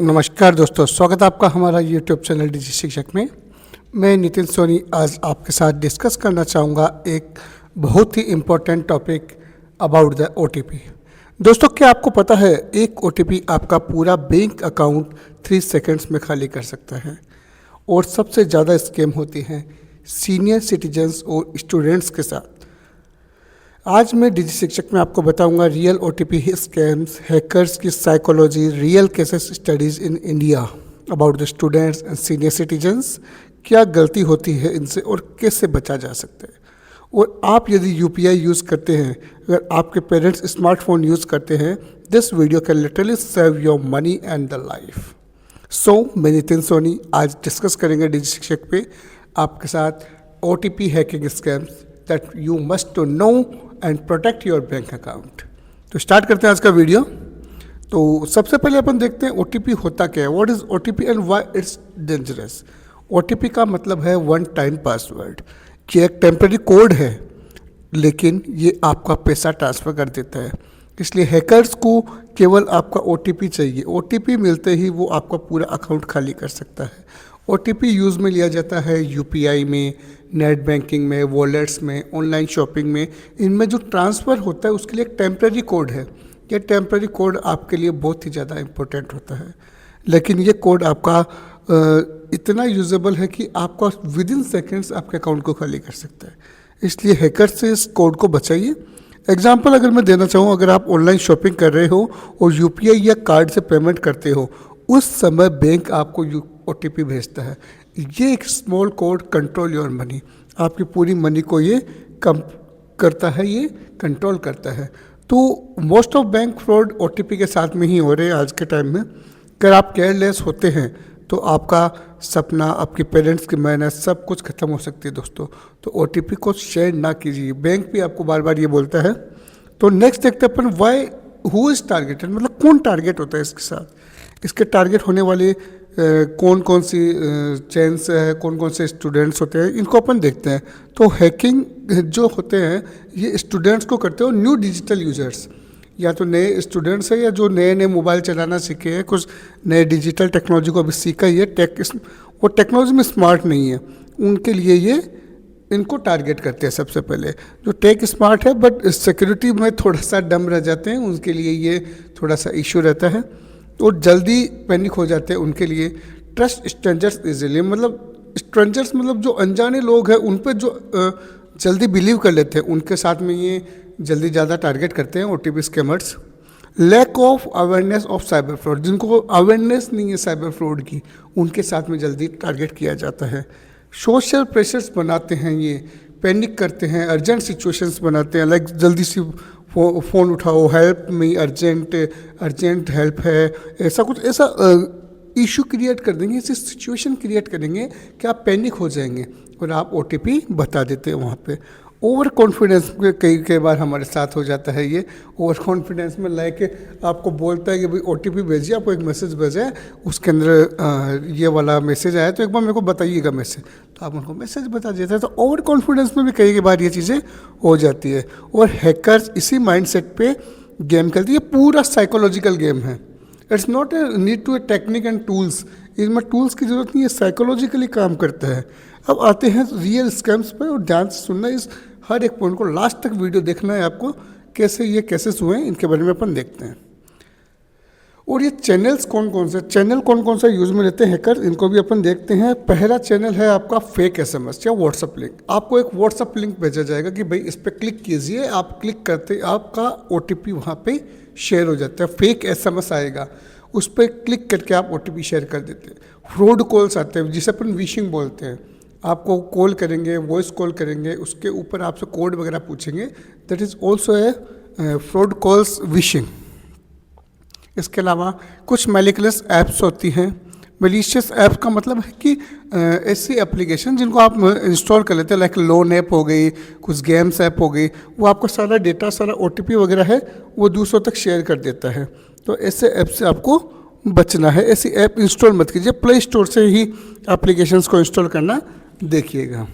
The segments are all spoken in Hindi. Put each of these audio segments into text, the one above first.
नमस्कार दोस्तों, स्वागत है आपका हमारा यूट्यूब चैनल डिजी शिक्षक में। मैं नितिन सोनी आज आपके साथ डिस्कस करना चाहूँगा एक बहुत ही important topic about the OTP. दोस्तों, क्या आपको पता है एक ओटीपी आपका पूरा बैंक अकाउंट 3 सेकंड्स में खाली कर सकता है। और सबसे ज़्यादा स्कैम होती हैं सीनियर सिटीजन्स और स्टूडेंट्स के साथ। आज मैं डिजी शिक्षक में आपको बताऊंगा रियल ओटीपी स्कैम्स, हैकर्स की psychology, real cases studies in India about the students and senior citizens. क्या गलती होती है इनसे और कैसे बचा जा सकता है। और आप यदि यूपीआई यूज़ करते हैं, अगर आपके पेरेंट्स स्मार्टफोन यूज़ करते हैं, this video can literally save your money and the life. So मैं नितिन सोनी आज डिस्कस करेंगे डिजी शिक्षक पे आपके साथ OTP hacking scams that you must to know and protect your bank account. तो स्टार्ट करते हैं आज का वीडियो। तो सबसे पहले अपन देखते हैं ओटीपी होता क्या है, what is OTP and why it's dangerous. OTP का मतलब है वन टाइम पासवर्ड। ये एक टेम्पररी कोड है, लेकिन ये आपका पैसा ट्रांसफ़र कर देता है। इसलिए हैकर्स को केवल आपका ओटीपी चाहिए। ओटीपी मिलते ही वो आपका पूरा अकाउंट खाली कर सकता है। ओटीपी यूज़ में लिया जाता है यूपीआई में, नेट बैंकिंग में, वॉलेट्स में, ऑनलाइन शॉपिंग में। इनमें जो ट्रांसफ़र होता है उसके लिए एक टेम्पररी कोड है। ये टेम्पररी कोड आपके लिए बहुत ही ज़्यादा इम्पोर्टेंट होता है, लेकिन ये कोड आपका इतना यूजेबल है कि आपका विद इन सेकेंड्स आपके अकाउंट को खाली कर सकता है। इसलिए हैकर से इस कोड को बचाइए। एग्जाम्पल अगर मैं देना चाहूँ, अगर आप ऑनलाइन शॉपिंग कर रहे हो और यूपीआई या कार्ड से पेमेंट करते हो, उस समय बैंक आपको ओटीपी भेजता है। ये एक small code control your money, आपकी पूरी मनी को ये कम करता है, ये कंट्रोल करता है। तो most of bank fraud OTP के साथ में ही हो रहे हैं आज के टाइम में। अगर आप केयरलेस होते हैं तो आपका सपना, आपके पेरेंट्स की मेहनत सब कुछ खत्म हो सकती है दोस्तों। तो ओटीपी को शेयर ना कीजिए, बैंक भी आपको बार बार ये बोलता है। तो नेक्स्ट देखते हैं अपन वाई हु इज़ टारगेटेड, मतलब कौन टारगेट होता है इसके साथ। इसके टारगेट होने वाले कौन कौन सी चेन्स है, कौन कौन से स्टूडेंट्स होते हैं, इनको अपन देखते हैं। तो हैकिंग जो होते हैं ये स्टूडेंट्स को करते हो, न्यू डिजिटल यूजर्स, या तो नए स्टूडेंट्स हैं या जो नए नए मोबाइल चलाना सीखे हैं, कुछ नए डिजिटल टेक्नोलॉजी को अभी सीखा ही है, वो टेक्नोलॉजी में स्मार्ट नहीं है, उनके लिए ये इनको टारगेट करते हैं सबसे पहले। जो टेक स्मार्ट है बट सिक्योरिटी में थोड़ा सा डम रह जाते हैं, उनके लिए ये थोड़ा सा इशू रहता है और जल्दी पैनिक हो जाते हैं। उनके लिए ट्रस्ट स्ट्रेंजर्स इजीली, मतलब स्ट्रेंजर्स मतलब जो अनजाने लोग हैं उन पर जो जल्दी बिलीव कर लेते हैं, उनके साथ में ये जल्दी ज़्यादा टारगेट करते हैं OTP scammers. Lack of awareness of cyber fraud, जिनको अवेयरनेस नहीं है साइबर फ्रॉड की, उनके साथ में जल्दी टारगेट किया जाता है। सोशल प्रेशर्स बनाते हैं, ये पैनिक करते हैं, अर्जेंट सिचुएशंस बनाते हैं, लाइक जल्दी से फ़ोन उठाओ, हेल्प में, अर्जेंट हेल्प है, ऐसा कुछ, ऐसा इशू क्रिएट कर देंगे, ऐसी सिचुएशन क्रिएट करेंगे कि आप पैनिक हो जाएंगे और आप ओटीपी बता देते हैं वहाँ पे। ओवर कॉन्फिडेंस कई बार हमारे साथ हो जाता है। ये ओवर कॉन्फिडेंस में लाके आपको बोलता है कि भाई ओटीपी भेजिए, आपको एक मैसेज भेजा है, उसके अंदर ये वाला मैसेज आया तो एक बार मेरे को बताइएगा मैसेज, तो आप उनको मैसेज बता देते हैं। तो ओवर कॉन्फिडेंस में भी कई बार ये चीज़ें हो जाती है और हैकर्स इसी माइंडसेट पे गेम खेलती है। पूरा साइकोलॉजिकल गेम है। It's not a need to a technique and tools, इसमें टूल्स की ज़रूरत नहीं है, साइकोलॉजिकली काम करता है। अब आते हैं रियल स्कैम्स पर और ध्यान से सुनना, इस हर एक पॉइंट को लास्ट तक वीडियो देखना है आपको, कैसे ये केसेस हुए हैं इनके बारे में अपन देखते हैं। और ये चैनल्स कौन कौन सा यूज़ में लेते हैं हैकर, इनको भी अपन देखते हैं। पहला चैनल है आपका फेक एसएमएस या व्हाट्सअप लिंक। आपको एक व्हाट्सअप लिंक भेजा जाएगा कि भाई इस पर क्लिक कीजिए, आप क्लिक करते आपका ओटीपी वहाँ पे शेयर हो जाता है। फेक एसएमएस आएगा, उस पर क्लिक करके आप ओटीपी शेयर कर देते हैं। फ्रॉड कॉल्स आते हैं जिसे अपन विशिंग बोलते हैं। आपको कॉल करेंगे, वॉइस कॉल करेंगे, उसके ऊपर आपसे कोड वगैरह पूछेंगे, that is also a fraud calls wishing. इसके अलावा कुछ मैलिकुलस ऐप्स होती हैं। मलिशियस ऐप का मतलब है कि ऐसी एप्लीकेशन जिनको आप इंस्टॉल कर लेते हैं, लाइक लोन ऐप हो गई, कुछ गेम्स ऐप हो गई, वो आपका सारा डेटा, सारा ओटीपी वगैरह है वो दूसरों तक शेयर कर देता है। तो ऐसे ऐप से आपको बचना है। ऐसी ऐप इंस्टॉल मत कीजिए, प्ले स्टोर से ही एप्लीकेशंस को इंस्टॉल करना देखिएगा।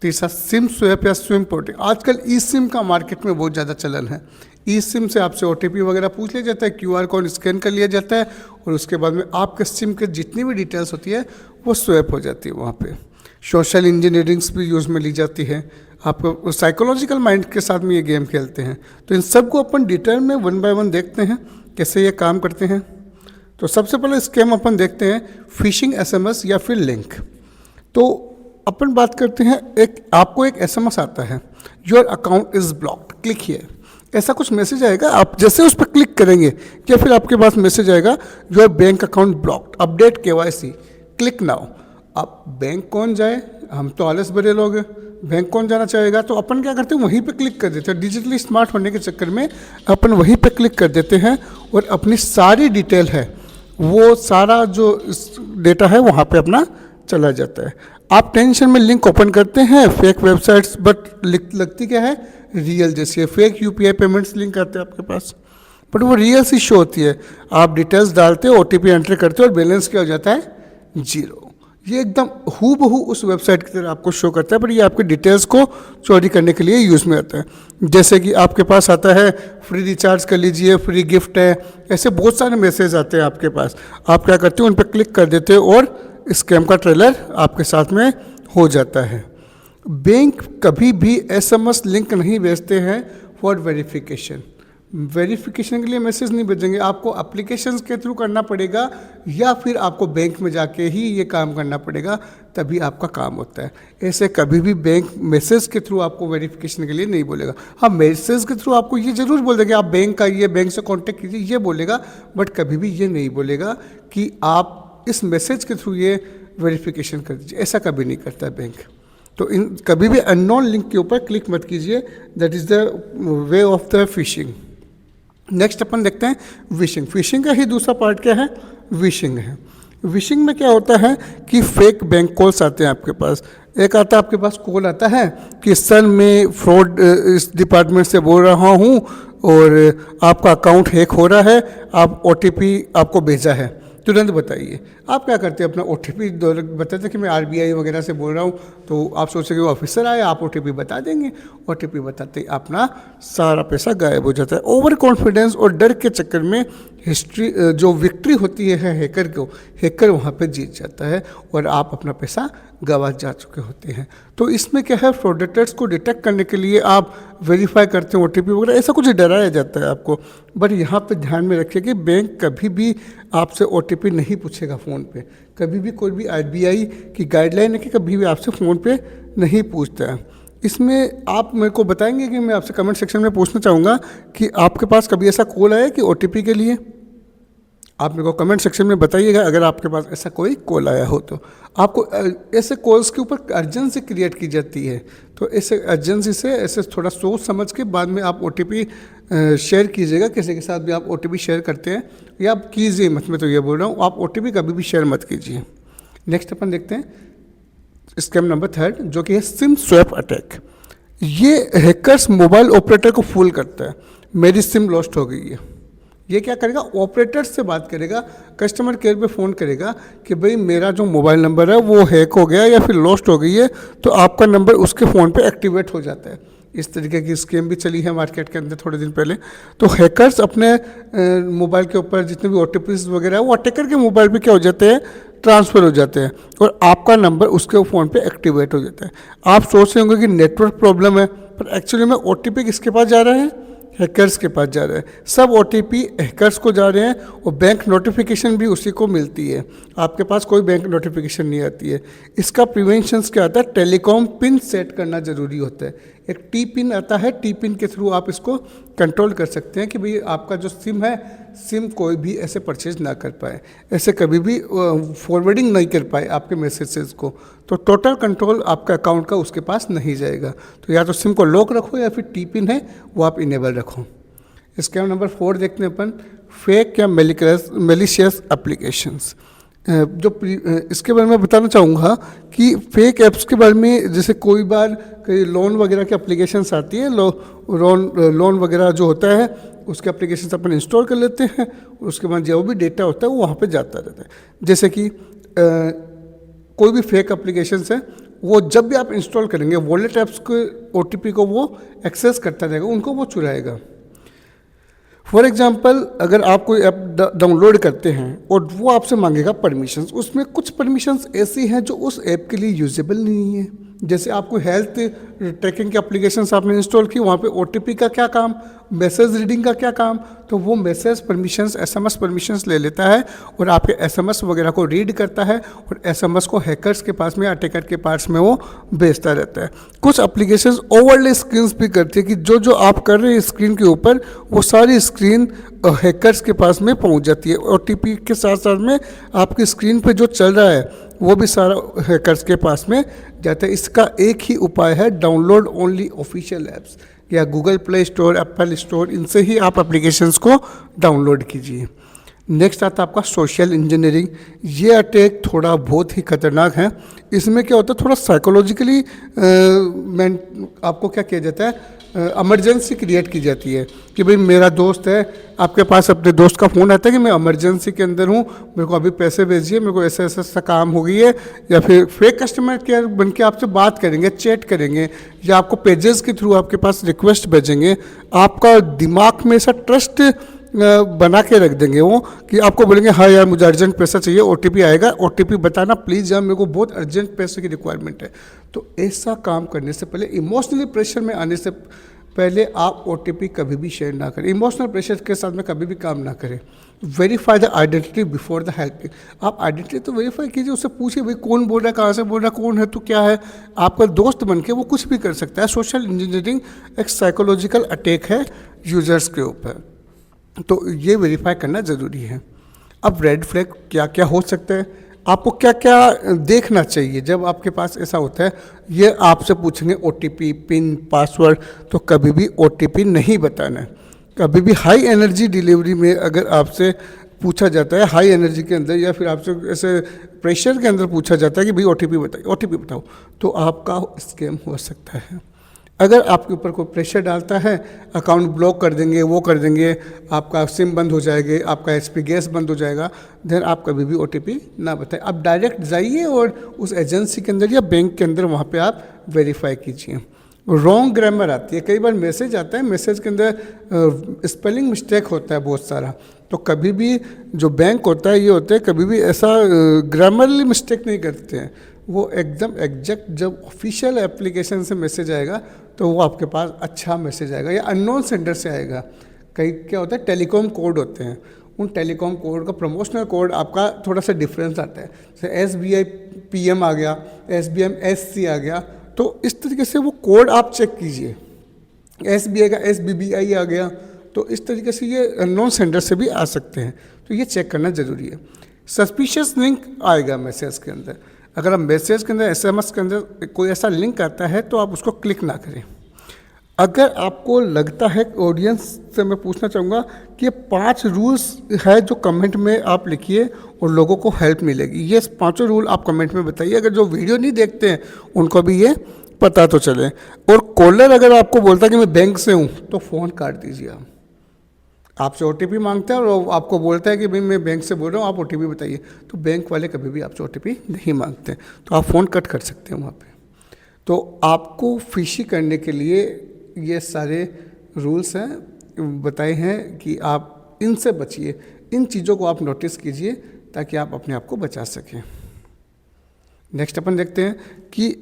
तीसरा सिम स्वैप या स्विम पोर्टिंग। आजकल ई सिम का मार्केट में बहुत ज़्यादा चलन है। ई सिम से आपसे OTP वगैरह पूछ लिया जाता है, QR कोड स्कैन कर लिया जाता है और उसके बाद में आपके सिम के जितनी भी डिटेल्स होती है वो स्वैप हो जाती है वहाँ पे। सोशल इंजीनियरिंग्स भी यूज़ में ली जाती है। आपको साइकोलॉजिकल माइंड के साथ में ये गेम खेलते हैं। तो इन सब को अपन डिटेल में 1 बाय 1 देखते हैं कैसे ये काम करते हैं। तो सबसे पहले स्कैम अपन देखते हैं फिशिंग SMS या फिर लिंक। तो अपन बात करते हैं, आपको एक SMS आता है, your account is blocked, click here. ऐसा कुछ मैसेज आएगा, आप जैसे उस पर क्लिक करेंगे या फिर आपके पास मैसेज आएगा, your bank account blocked, update KYC, click now. अब बैंक कौन जाए, हम तो आलस भरे लोग हैं, बैंक कौन जाना चाहेगा। तो अपन क्या करते हैं, वहीं पे क्लिक कर देते हैं। डिजिटली स्मार्ट होने के चक्कर में अपन वहीं पे क्लिक कर देते हैं और अपनी सारी डिटेल है, वो सारा जो डेटा है वहाँ पे अपना चला जाता है। आप टेंशन में लिंक ओपन करते हैं, फेक वेबसाइट्स, बट लगती क्या है, रियल जैसी है। फेक UPI पेमेंट्स लिंक आते हैं आपके पास, बट वो रियल सी शो होती है। आप डिटेल्स डालते हो, OTP एंटर करते हो और बैलेंस क्या हो जाता है, 0। ये एकदम हूबहू उस वेबसाइट की तरह आपको शो करता है, पर ये आपके डिटेल्स को चोरी करने के लिए यूज़ में आता है। जैसे कि आपके पास आता है फ्री रिचार्ज कर लीजिए, फ्री गिफ्ट है, ऐसे बहुत सारे मैसेज आते हैं आपके पास। आप क्या करते हो, उन पर क्लिक कर देते हो और स्कैम का ट्रेलर आपके साथ में हो जाता है। बैंक कभी भी SMS लिंक नहीं भेजते हैं फॉर वेरिफिकेशन। वेरिफिकेशन के लिए मैसेज नहीं भेजेंगे, आपको एप्लीकेशंस के थ्रू करना पड़ेगा या फिर आपको बैंक में जाके ही ये काम करना पड़ेगा, तभी आपका काम होता है। ऐसे कभी भी बैंक मैसेज के थ्रू आपको वेरिफिकेशन के लिए नहीं बोलेगा। हाँ, मैसेज के थ्रू आपको ये ज़रूर बोल देगा आप बैंक आइए, बैंक से कॉन्टेक्ट कीजिए, ये बोलेगा, बट कभी भी ये नहीं बोलेगा कि आप इस मैसेज के थ्रू ये वेरिफिकेशन कर दीजिए। ऐसा कभी नहीं करता है बैंक। तो कभी भी अननोन लिंक के ऊपर क्लिक मत कीजिए, that is the way of the phishing. Next अपन देखते हैं विशिंग। फिशिंग का ही दूसरा पार्ट क्या है, विशिंग है। विशिंग में क्या होता है कि फेक बैंक कॉल्स आते हैं आपके पास। एक आता है आपके पास कॉल आता है कि सर मैं फ्रॉड इस डिपार्टमेंट से बोल रहा हूँ और आपका अकाउंट हैक हो रहा है, आप OTP आपको भेजा है, तुरंत बताइए। आप क्या करते हैं, अपना OTP बताते हैं कि मैं RBI वगैरह से बोल रहा हूँ, तो आप सोचेंगे वो ऑफिसर आए, आप OTP बता देंगे। OTP बताते ही अपना सारा पैसा गायब हो जाता है। ओवर कॉन्फिडेंस और डर के चक्कर में हिस्ट्री जो विक्ट्री होती है हैकर को, हैकर वहाँ पे जीत जाता है और आप अपना पैसा गंवा जा चुके होते हैं। तो इसमें क्या है, फ्रॉडेटर्स को डिटेक्ट करने के लिए आप वेरीफाई करते हैं OTP वगैरह, ऐसा कुछ डराया जाता है आपको। बट यहाँ पे ध्यान में रखिए कि बैंक कभी भी आपसे OTP नहीं पूछेगा फ़ोन पे। कभी भी कोई भी RBI की गाइडलाइन है कि कभी भी आपसे फ़ोन पे नहीं पूछता है। इसमें आप मेरे को बताएंगे कि मैं आपसे कमेंट सेक्शन में पूछना चाहूँगा कि आपके पास कभी ऐसा कॉल आया कि OTP के लिए? आप मेरे को कमेंट सेक्शन में बताइएगा अगर आपके पास ऐसा कोई कॉल आया हो तो। आपको ऐसे कॉल्स के ऊपर अर्जेंसी क्रिएट की जाती है, तो ऐसे अर्जेंसी से ऐसे थोड़ा सोच समझ के बाद में आप OTP शेयर कीजिएगा। किसी के साथ भी आप OTP शेयर करते हैं या आप कीजिए मत, मैं तो ये बोल रहा हूँ, आप OTP कभी भी शेयर मत कीजिए। नेक्स्ट अपन देखते हैं स्कैम नंबर 3, जो कि है सिम स्वैप अटैक। ये हैकर्स मोबाइल ऑपरेटर को फूल करता है, मेरी सिम लॉस्ट हो गई है। ये क्या करेगा, ऑपरेटर से बात करेगा, कस्टमर केयर पे फ़ोन करेगा कि भाई मेरा जो मोबाइल नंबर है वो हैक हो गया या फिर लॉस्ट हो गई है, तो आपका नंबर उसके फ़ोन पे एक्टिवेट हो जाता है। इस तरीके की स्कीम भी चली है मार्केट के अंदर थोड़े दिन पहले। तो हैकर्स अपने मोबाइल के ऊपर जितने भी OTPs वगैरह है वो अटैकर के मोबाइल पे क्या हो जाते हैं, ट्रांसफ़र हो जाते हैं और आपका नंबर उसके फ़ोन पे एक्टिवेट हो जाता है। आप सोच रहे होंगे कि नेटवर्क प्रॉब्लम है, पर एक्चुअली में OTP किसके पास जा रहे हैं, हैकर्स के पास जा रहा है। सब OTP हैकर्स को जा रहे हैं और बैंक नोटिफिकेशन भी उसी को मिलती है। आपके पास कोई बैंक नोटिफिकेशन नहीं आती है। इसका प्रिवेंशन क्या आता है, टेलीकॉम पिन सेट करना ज़रूरी होता है। एक T पिन आता है, T पिन के थ्रू आप इसको कंट्रोल कर सकते हैं कि भाई आपका जो सिम है, सिम कोई भी ऐसे परचेज ना कर पाए, ऐसे कभी भी फॉरवर्डिंग नहीं कर पाए आपके मैसेजेस को। तो टोटल कंट्रोल आपका अकाउंट का उसके पास नहीं जाएगा। तो या तो सिम को लॉक रखो या फिर T पिन है वो आप इनेबल रखो। स्कैम नंबर 4 देखते हैं अपन, फेक या मेलिशियस एप्लीकेशंस। जो इसके बारे में बताना चाहूँगा कि फेक ऐप्स के बारे में, जैसे कोई बार कई लोन वगैरह की एप्लीकेशंस आती है, लोन वगैरह जो होता है उसके एप्लीकेशंस अपन इंस्टॉल कर लेते हैं, उसके बाद जो भी डेटा होता है वो वहाँ पे जाता रहता है। जैसे कि कोई भी फेक एप्लीकेशंस है वो जब भी आप इंस्टॉल करेंगे वॉलेट ऐप्स के OTP को वो एक्सेस करता रहेगा, उनको वो चुराएगा। फॉर एग्जाम्पल, अगर आप कोई ऐप डाउनलोड करते हैं और वो आपसे मांगेगा परमिशंस, उसमें कुछ परमिशंस ऐसी हैं जो उस ऐप के लिए यूजेबल नहीं है। जैसे आपको हेल्थ ट्रैकिंग की एप्लीकेशंस आपने इंस्टॉल की, वहाँ पे OTP का क्या काम, मैसेज रीडिंग का क्या काम, तो वो मैसेज परमिशंस, SMS परमिशंस ले लेता है और आपके SMS वगैरह को रीड करता है और SMS को हैकर्स के पास में, अटैकर के पास में वो भेजता रहता है। कुछ एप्लीकेशंस ओवरले स्क्रीन्स भी करती है कि जो जो आप कर रहे हैं स्क्रीन के ऊपर, वो सारी स्क्रीन हैकर्स के पास में पहुंच जाती है। OTP के साथ साथ में आपकी स्क्रीन पे जो चल रहा है वो भी सारा हैकर्स के पास में जाता है। इसका एक ही उपाय है, डाउनलोड ओनली ऑफिशियल ऐप्स, या Google play store, Apple store, इनसे ही आप एप्लीकेशंस को डाउनलोड कीजिए। नेक्स्ट आता है आपका सोशल इंजीनियरिंग। ये अटैक थोड़ा बहुत ही खतरनाक है। इसमें क्या होता है, थोड़ा साइकोलॉजिकली आपको क्या किया जाता है, इमरजेंसी क्रिएट की जाती है कि भाई मेरा दोस्त है, आपके पास अपने दोस्त का फ़ोन आता है कि मैं इमरजेंसी के अंदर हूँ, मेरे को अभी पैसे भेजिए, मेरे को ऐसा ऐसा काम हो गई है, या फिर फेक कस्टमर केयर बन के आपसे बात करेंगे, चैट करेंगे, या आपको पेजेस के थ्रू आपके पास रिक्वेस्ट भेजेंगे। आपका दिमाग में ऐसा ट्रस्ट बना के रख देंगे वो कि आपको बोलेंगे हाँ यार मुझे अर्जेंट पैसा चाहिए, OTP आएगा, OTP बताना प्लीज़ यार, मेरे को बहुत अर्जेंट पैसे की रिक्वायरमेंट है। तो ऐसा काम करने से पहले, इमोशनली प्रेशर में आने से पहले आप OTP कभी भी शेयर ना करें। इमोशनल प्रेशर के साथ में कभी भी काम ना करें। Verify the identity before the helping. आप आइडेंटिटी तो वेरीफाई कीजिए, उससे पूछिए भाई कौन बोल रहा है, कहाँ से बोल रहा है, कौन है तो क्या है। आपका दोस्त बन के वो कुछ भी कर सकता है। सोशल इंजीनियरिंग एक साइकोलॉजिकल अटैक है यूजर्स के ऊपर, तो ये वेरीफाई करना ज़रूरी है। अब रेड फ्लैग क्या क्या हो सकता है, आपको क्या क्या देखना चाहिए जब आपके पास ऐसा होता है। ये आपसे पूछेंगे OTP, पिन, पासवर्ड, तो कभी भी OTP नहीं बताना है। कभी भी हाई एनर्जी डिलीवरी में अगर आपसे पूछा जाता है, हाई एनर्जी के अंदर, या फिर आपसे ऐसे प्रेशर के अंदर पूछा जाता है कि भाई OTP बताइए, OTP बताओ, तो आपका स्कैम हो सकता है। अगर आपके ऊपर कोई प्रेशर डालता है, अकाउंट ब्लॉक कर देंगे, वो कर देंगे, आपका सिम बंद हो जाएगा, आपका HP गैस बंद हो जाएगा, देन आप कभी भी OTP ना बताएं। आप डायरेक्ट जाइए और उस एजेंसी के अंदर या बैंक के अंदर वहाँ पे आप वेरीफाई कीजिए। रॉन्ग ग्रामर आती है, कई बार मैसेज आता है, मैसेज के अंदर स्पेलिंग मिस्टेक होता है बहुत सारा, तो कभी भी जो बैंक होता है ये होता है, कभी भी ऐसा ग्रामरली मिस्टेक नहीं करते हैं। वो एकदम एग्जैक्ट जब ऑफिशियल एप्लीकेशन से मैसेज आएगा तो वो आपके पास अच्छा मैसेज आएगा, या अननोन सेंडर से आएगा। कई क्या होता है, टेलीकॉम कोड होते हैं, उन टेलीकॉम कोड का प्रमोशनल कोड आपका थोड़ा सा डिफरेंस आता है। जैसे SBI PM आ गया, SBI SC आ गया, तो इस तरीके से वो कोड आप चेक कीजिए। SBI का SBBI आ गया, तो इस तरीके से ये अननोन सेंडर से भी आ सकते हैं, तो ये चेक करना ज़रूरी है। सस्पिशियस लिंक आएगा मैसेज के अंदर, अगर आप मैसेज के अंदर, SMS के अंदर कोई ऐसा लिंक आता है तो आप उसको क्लिक ना करें। अगर आपको लगता है, ऑडियंस से मैं पूछना चाहूँगा कि ये 5 रूल्स है जो कमेंट में आप लिखिए और लोगों को हेल्प मिलेगी। ये 5 रूल आप कमेंट में बताइए, अगर जो वीडियो नहीं देखते हैं उनको भी ये पता तो चले। और कॉलर अगर आपको बोलता है कि मैं बैंक से हूँ, तो फ़ोन काट दीजिए। आपसे OTP मांगता है और आपको बोलता है कि भाई मैं बैंक से बोल रहा हूँ, आप OTP बताइए, तो बैंक वाले कभी भी आपसे OTP नहीं मांगते, तो आप फ़ोन कट कर सकते हैं वहाँ पे। तो आपको फिशी करने के लिए ये सारे रूल्स हैं, बताए हैं कि आप इनसे बचिए, इन चीज़ों को आप नोटिस कीजिए ताकि आप अपने आप को बचा सकें। नेक्स्ट अपन देखते हैं कि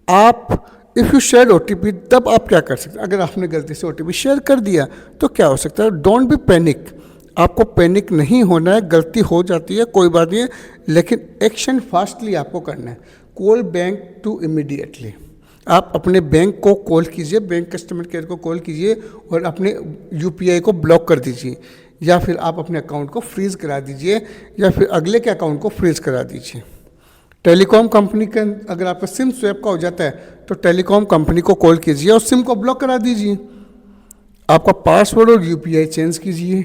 आप इफ़ यू शेयर OTP, तब आप क्या कर सकते हैं। अगर आपने गलती से OTP शेयर कर दिया तो क्या हो सकता है। डोंट बी पैनिक, आपको पैनिक नहीं होना है, गलती हो जाती है कोई बात नहीं है, लेकिन एक्शन फास्टली आपको करना है। कॉल बैंक टू इमीडिएटली, आप अपने बैंक को कॉल कीजिए, बैंक कस्टमर केयर को कॉल कीजिए और अपने UPI को ब्लॉक कर दीजिए, या फिर आप अपने अकाउंट को फ्रीज़ करा दीजिए, या फिर अगले के अकाउंट को फ्रीज़ करा दीजिए। टेलीकॉम कंपनी के अगर आपका सिम स्वैप का हो जाता है तो टेलीकॉम कंपनी को कॉल कीजिए और सिम को ब्लॉक करा दीजिए। आपका पासवर्ड और UPI चेंज कीजिए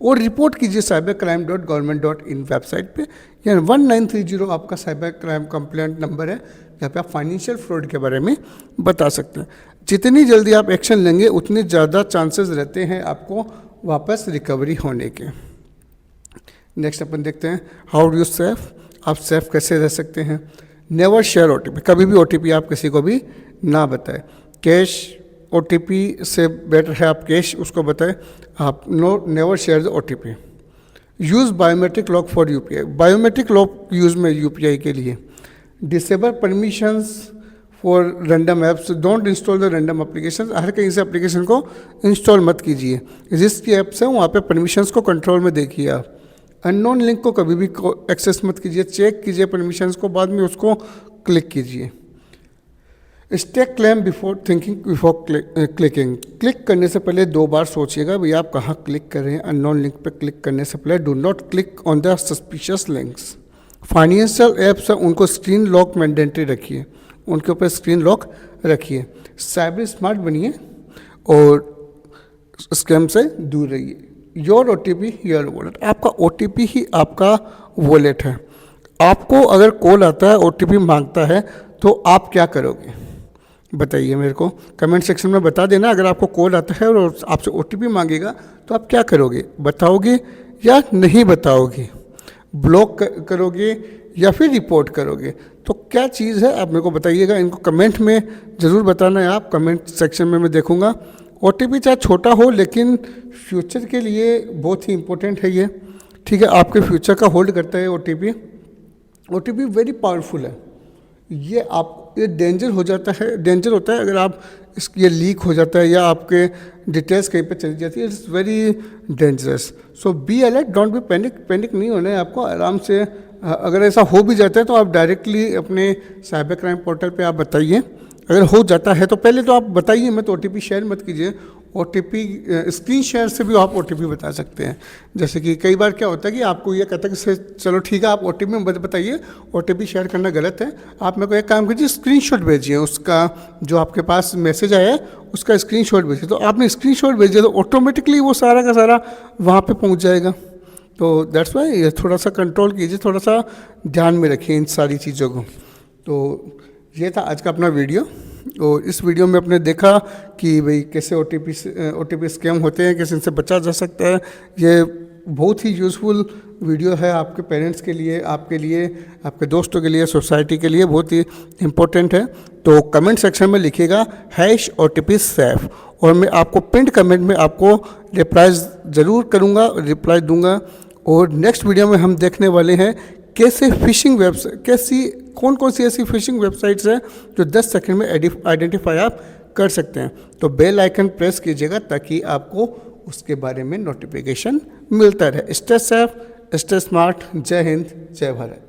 और रिपोर्ट कीजिए cybercrime.government.in वेबसाइट पे, या 1930 आपका साइबर क्राइम कंप्लेंट नंबर है, जहाँ पे आप फाइनेंशियल फ्रॉड के बारे में बता सकते हैं। जितनी जल्दी आप एक्शन लेंगे उतने ज़्यादा चांसेस रहते हैं आपको वापस रिकवरी होने के। नेक्स्ट अपन देखते हैं हाउ डू यू सेफ, आप सेफ कैसे रह सकते हैं। नेवर शेयर OTP, कभी भी OTP आप किसी को भी ना बताएं। कैश OTP से बेटर है आप कैश उसको बताएं, आप never share the OTP। Use biometric lock for UPI, biometric lock use में UPI के लिए। Disable permissions for random apps, don't install the random application, हर कहीं से एप्लीकेशन को इंस्टॉल मत कीजिए। जिसकी ऐप्स है वहाँ पे परमिशंस को कंट्रोल में देखिए आप। अननोन लिंक को कभी भी एक्सेस मत कीजिए, चेक कीजिए परमिशंस को, बाद में उसको क्लिक कीजिए। Stake claim before thinking before clicking, click करने से पहले 2 बार सोचिएगा भैया आप कहाँ क्लिक कर रहे हैं। अननोन लिंक पे क्लिक करने से पहले do not click on the suspicious links. Financial apps है उनको स्क्रीन लॉक मैंडेटरी रखिए, उनके ऊपर स्क्रीन लॉक रखिए। साइबर स्मार्ट बनिए और स्कैम से दूर रहिए। योर OTP योर वॉलेट, आपका OTP ही आपका वॉलेट है। आपको अगर कॉल आता है OTP मांगता है तो आप क्या करोगे बताइए मेरे को, कमेंट सेक्शन में बता देना। अगर आपको कॉल आता है और आपसे OTP मांगेगा तो आप क्या करोगे, बताओगे या नहीं बताओगे, ब्लॉक करोगे या फिर रिपोर्ट करोगे? तो क्या चीज़ है आप मेरे को बताइएगा, इनको कमेंट में ज़रूर बताना है आप, कमेंट सेक्शन में मैं देखूंगा। OTP चाहे छोटा हो लेकिन फ्यूचर के लिए बहुत ही इंपॉर्टेंट है ये, ठीक है, आपके फ्यूचर का होल्ड करता है OTP। OTP वेरी पावरफुल है, ये डेंजर हो जाता है, डेंजर होता है अगर आप ये लीक हो जाता है या आपके डिटेल्स कहीं पे चली जाती है, it's very dangerous. So be alert, don't be panic नहीं होना है आपको, आराम से। अगर ऐसा हो भी जाता है तो आप डायरेक्टली अपने साइबर क्राइम पोर्टल पे आप बताइए। अगर हो जाता है तो पहले तो आप बताइए मत, OTP शेयर मत कीजिए। OTP स्क्रीन शेयर से भी आप OTP बता सकते हैं। जैसे कि कई बार क्या होता है कि आपको ये कहता है कि चलो ठीक है आप OTP में बताइए, OTP शेयर करना गलत है। आप मेरे को एक काम कीजिए, स्क्रीनशॉट भेजिए उसका, जो आपके पास मैसेज आया है उसका स्क्रीनशॉट भेजिए। तो आपने स्क्रीनशॉट भेजिए तो ऑटोमेटिकली वो सारा का सारा वहाँ पर पहुँच जाएगा। तो दैट्स वाई थोड़ा सा कंट्रोल कीजिए, थोड़ा सा ध्यान में रखिए इन सारी चीज़ों को। तो ये था आज का अपना वीडियो, और इस वीडियो में आपने देखा कि भाई कैसे OTP स्कैम होते हैं, कैसे इनसे बचा जा सकता है। ये बहुत ही यूज़फुल वीडियो है आपके पेरेंट्स के लिए, आपके लिए, आपके दोस्तों के लिए, सोसाइटी के लिए बहुत ही इम्पोर्टेंट है। तो कमेंट सेक्शन में लिखिएगा #OTP सेफ, और मैं आपको पिंड कमेंट में आपको रिप्लाई ज़रूर करूँगा, रिप्लाई दूंगा। और नेक्स्ट वीडियो में हम देखने वाले हैं कैसे फिशिंग वेबसाइट, कौन सी ऐसी फिशिंग वेबसाइट्स हैं जो 10 सेकंड में आइडेंटिफाई आप कर सकते हैं। तो बेल आइकन प्रेस कीजिएगा ताकि आपको उसके बारे में नोटिफिकेशन मिलता रहे। Stay safe, stay smart. जय हिंद, जय भारत।